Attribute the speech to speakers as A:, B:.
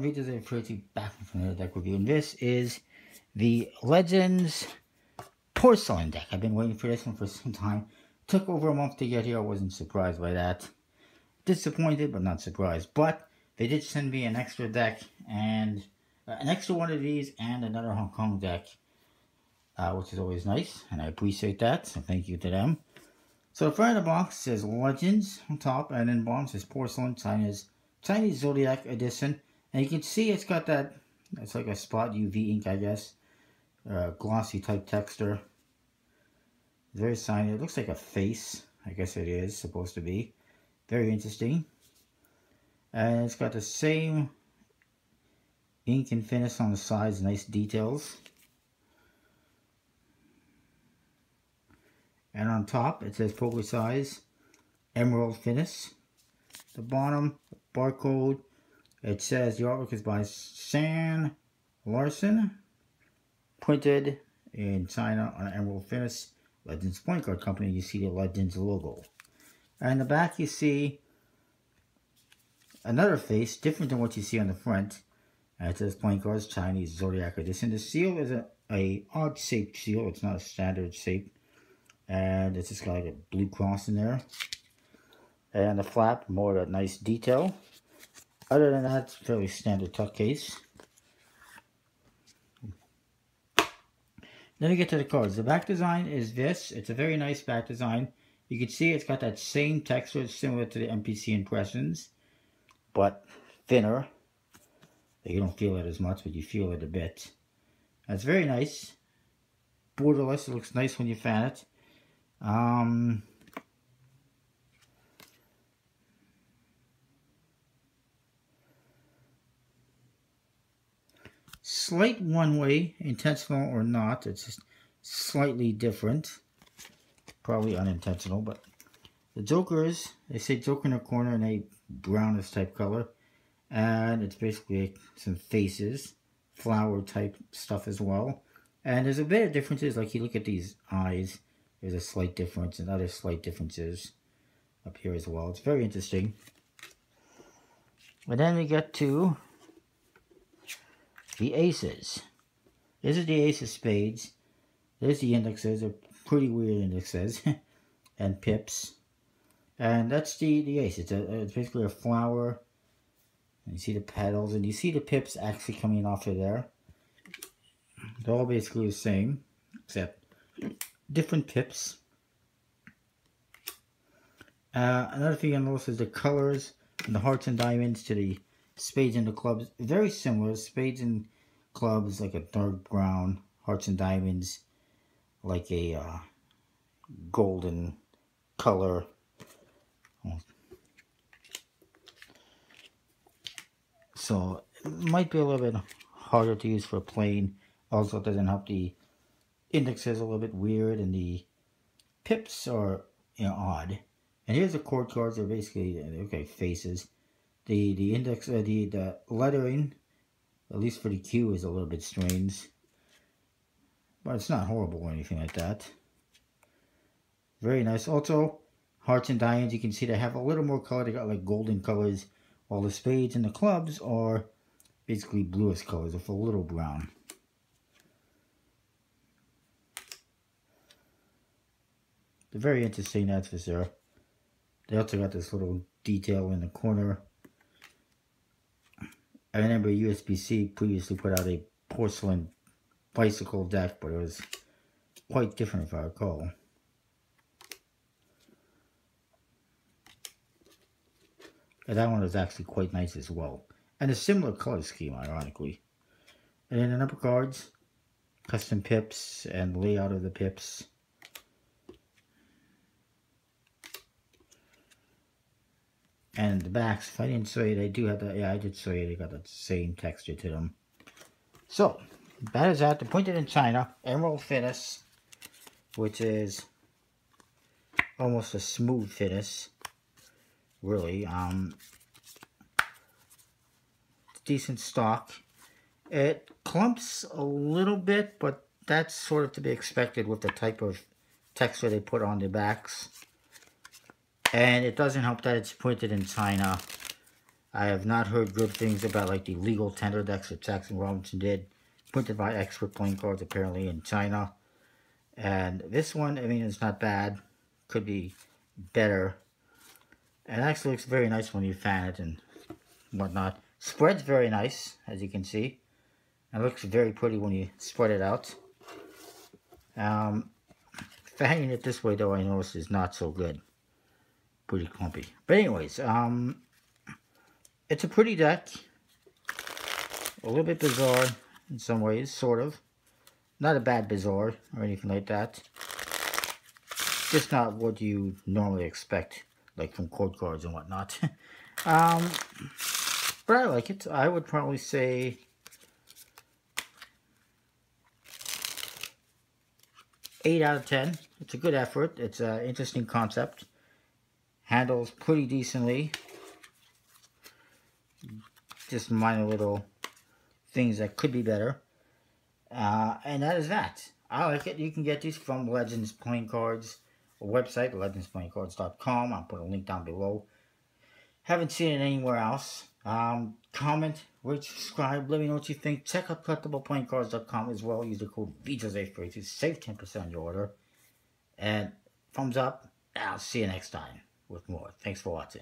A: videos I've heard you back from another deck review, and this is the Legends Porcelain deck. I've been waiting for this one for some time. Took over a month to get here. I wasn't surprised by that. Disappointed, but not surprised. But they did send me an extra deck, and an extra one of these, and another Hong Kong deck, which is always nice, and I appreciate that, so thank you to them. So the front of the box says Legends on top, and then bottom says Porcelain, Chinese Zodiac Edition. And you can see it's got that, it's like a spot UV ink, I guess. Glossy type texture. Very shiny. It looks like a face. I guess it is supposed to be. Very interesting. And it's got the same ink and finish on the sides. Nice details. And on top it says poker size emerald finish. The bottom barcode, it says the artwork is by San Larson, printed in China on an emerald finish. Legends Playing Card Company. You see the Legends logo. And in the back you see another face, different than what you see on the front. And it says Playing Cards Chinese Zodiac Edition. The seal is a odd shaped seal. It's not a standard shape. And it's just got like a blue cross in there. And the flap, more of a nice detail. Other than that, it's fairly standard tuck case. Then we get to the cards. The back design is this. It's a very nice back design. You can see it's got that same texture similar to the MPC Impressions, but thinner. You don't feel it as much, but you feel it a bit. And it's very nice. Borderless. It looks nice when you fan it. Slight one-way, intentional or not. It's just slightly different. Probably unintentional, but the Jokers, they say Joker in the corner in a brownish type color. And it's basically some faces, flower type stuff as well. And there's a bit of differences, like you look at these eyes, there's a slight difference, and other slight differences up here as well. It's very interesting. And then we get to the aces. This is the ace of spades. There's the indexes. They're pretty weird indexes. And pips. And that's the ace. It's basically a flower. And you see the petals. And you see the pips actually coming off of there. They're all basically the same. Except different pips. Another thing I noticed is the colors and the hearts and diamonds to the spades and the clubs. Very similar. Spades and clubs like a dark brown. Hearts and diamonds like a golden color. So it might be a little bit harder to use for playing. Also, it doesn't help the indexes a little bit weird, and the pips are, you know, odd. And here's the chord cards. They're basically okay faces. The index, the lettering, at least for the Q, is a little bit strange, but it's not horrible or anything like that. Very nice. Also, hearts and diamonds, you can see they have a little more color. They got like golden colors, while the spades and the clubs are basically bluish colors, with a little brown. They're very interesting, that's for sure. They also got this little detail in the corner. I remember USB-C previously put out a porcelain bicycle deck, but it was quite different if I recall. And that one was actually quite nice as well. And a similar color scheme, ironically. And then the number cards, custom pips, and layout of the pips. And the backs, if I didn't show you, they do have that. Yeah, I did show you. They got that same texture to them. So, that is that. They're printed in China. Emerald finish, which is almost a smooth finish. Really. Decent stock. It clumps a little bit, but that's sort of to be expected with the type of texture they put on the backs. And it doesn't help that it's printed in China. I have not heard good things about like the legal tender decks that Jackson Robinson did, printed by Expert Playing Cards apparently in China. And this one, I mean, it's not bad. Could be better. It actually looks very nice when you fan it and whatnot. Spreads very nice, as you can see. It looks very pretty when you spread it out. Fanning it this way, though, I noticed is not so good. Pretty clumpy. But anyways, it's a pretty deck. A little bit bizarre in some ways, sort of. Not a bad bizarre or anything like that. Just not what you normally expect, like from code cards and whatnot. But I like it. I would probably say 8 out of 10. It's a good effort. It's an interesting concept. Handles pretty decently. Just minor little things that could be better. And that is that. I like it. You can get these from Legends Playing Cards website, legendsplayingcards.com. I'll put a link down below. Haven't seen it anywhere else. Comment, rate, subscribe, let me know what you think. Check out collectibleplayingcards.com as well. Use the code VJOSE to save 10% on your order. And thumbs up. I'll see you next time with more. Thanks for watching.